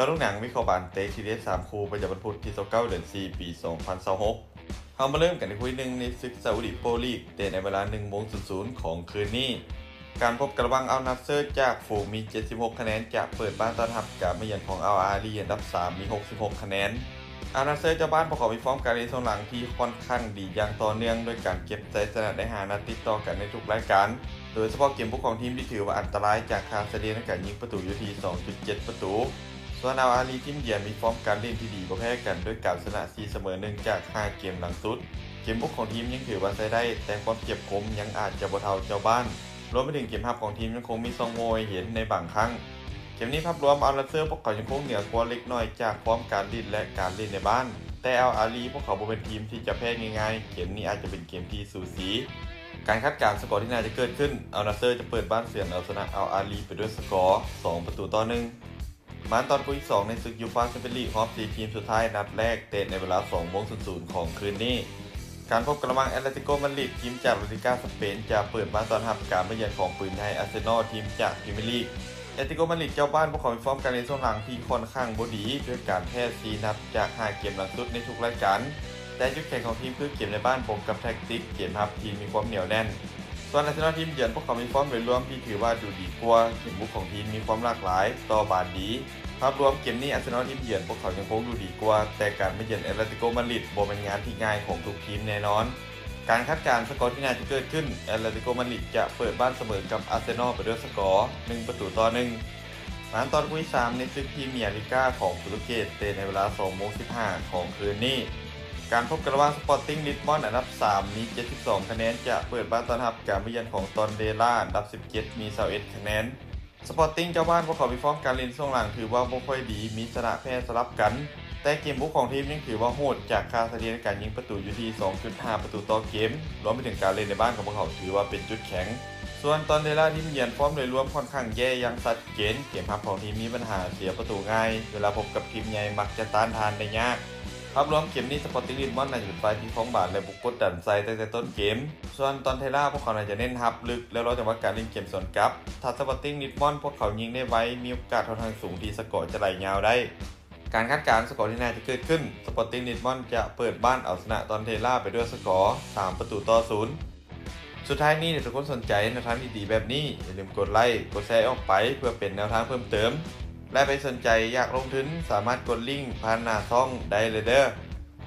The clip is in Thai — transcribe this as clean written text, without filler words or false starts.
จอลูกหนังวิเคราะห์บานเตะทีเดส3คู่ประจำวันพุธที่29เดือน4ปี2026เรามาเริ่มกันในคู่หนึ่งในศึกซาอุดิโปรลีกเตะในเวลา1:00ของคืนนี้การพบกันระหว่างอัลนัสเซอร์จากฝูงมี76คะแนนจะเปิดบ้านต้อนรับกับเยือนของอัลอาลีอันดับ3มี66คะแนนอัลนัสเซอร์เจ้าบ้านประกอบมีฟอร์มการเล่นช่วงหลังที่ค่อนข้างดีอย่างต่อเนื่องโดยการเก็บชัยชนะได้5นัดติดต่อกันในทุกรายการโดยเฉพาะเกมบุกของทีมที่ถือว่าอันตรายจากคาซาเดียในการยิงประตูอยู่ที่ 2.7 ประตูส่วนอัลอาลีทีมเยือนมีฟอร์มการเล่นที่ดีบ่แพ้กันด้วยการชนะ4เสมอ1จาก5เกมหลังสุดเกมบุกของทีมยังถือว่าใช้ได้แต่ความเจ็บคมยังอาจจะบ่เท่าเจ้าบ้านรวมไปถึงเกมรับของทีมยังคงมีซองโวยเห็นในบางครั้งเกมนี้ภาพรวมอัลนัสเซอร์พวกเขายังคงเหนือกว่าเล็กน้อยจากฟอร์มการเล่นและการเล่นในบ้านแต่อัลอาลีพวกเขาบ่เป็นทีมที่จะแพ้ง่ายๆเกมนี้อาจจะเป็นเกมที่สูสีการคาดการณ์สกอร์ที่น่าจะเกิดขึ้นอัลนัสเซอร์จะเปิดบ้านเสือนเอาชนะอัลอาลีไปด้วยสกอร์2-1มาตอนคู่ที่2ในศึกยูฟ่าแชมเปี้ยนลีกรอบ4ทีมสุดท้ายนัดแรกเตะในเวลา 2:00 ของคืนนี้การพบกันระหว่างแอตเลติโกมาดริดทีมจากลาลิก้าสเปนจะเปิดบ้านต้อนรับการมาเยือนของปืนไทยอาร์เซนอลทีมจากพรีเมียร์ลีกแอตเลติโกมาดริดเจ้าบ้านพวกเขามีฟอร์มการเล่นช่วงหลังที่ค่อนข้างบ่ดีด้วยการแพ้4นัดจาก5เกมหลังสุดในทุกรายการแต่จุดแข็งของทีมคือเกมในบ้านบวกกับแท็กติกเกมรับทีมมีความเหนียวแน่นส่วนอาร์เซนอลทีมเยือนพวกเขามีฟอร์มโดยรวมที่ถือว่าดูดีกว่าเกมบุกของทีมมีความหลากหลายต่อบาดดีภาพรวมเกมนี้อาร์เซนอลทีมเยือนพวกเขายังคงดูดีกว่าแต่การมาเยือนแอตเลติโกมาดริดบ่เป็นงานที่ง่ายของทุกทีมแน่นอนการคาดการณ์สกอร์ที่น่าจะเกิดขึ้นแอตเลติโกมาดริดจะเปิดบ้านเสมอกับอาร์เซนอลไปด้วยสกอร์1-1มาตอนคู่ที่3ในศึกพรีเมียร์ลีกของโปรตุเกสเตะในเวลา 2:15 ของคืนนี้การพบกันระหว่างสปอร์ติ้งลิสบอนอันดับ3มี72คะแนนจะเปิดบ้านต้อนรับการมาเยือนของตอนเดล่าอันดับ17มี21คะแนนสปอร์ติ้งเจ้าบ้านพวกเขามีฟอร์มการเล่นช่วงหลังถือว่าบ่ค่อยดีมีชนะแพ้สลับกันแต่เกมบุกของทีมยังถือว่าโหดจากคาซาเดียในการยิงประตูอยู่ที่ 2.5 ประตูต่อเกมรวมไปถึงการเล่นในบ้านของพวกเขาถือว่าเป็นจุดแข็งส่วนตอนเดล่าทีมเยือนฟอร์มโดยรวมค่อนข้างแย่ยังชัดเจนเกมรับของทีมมีปัญหาเสียประตูง่ายเวลาพบกับทีมใหญ่มักจะต้านทานได้ยากภาพรวมเกมนี้สปอร์ติ้งลิสบอนน่าจะเป็นฝ่ายที่ครองบาทและบุกกดดันใส่ตั้งแต่ต้นเกมส่วนตอนเทล่าพวกเขาน่าจะเน้นรับลึกแล้วรอจังหวะการเล่นเกมสวนกลับถ้าสปอร์ติ้งลิสบอนพวกเขายิงได้ไวมีโอกาสค่อนข้างสูงที่สกอร์จะไหลยาวได้การคาดการณ์สกอร์ที่น่าจะเกิดขึ้นสปอร์ติ้งลิสบอนจะเปิดบ้านเอาชนะตอนเทล่าไปด้วยสกอร์3-0สุดท้ายนี้ทุกคนสนใจแนวทางดีๆแบบนี้อย่าลืมกดไลค์กดแชร์ออกไปเพื่อเป็นแนวทางเพิ่มเติมและไปสนใจอยากลงทุนสามารถกดลิงก์ผ่านหน้าช่องได้เลยเด้อ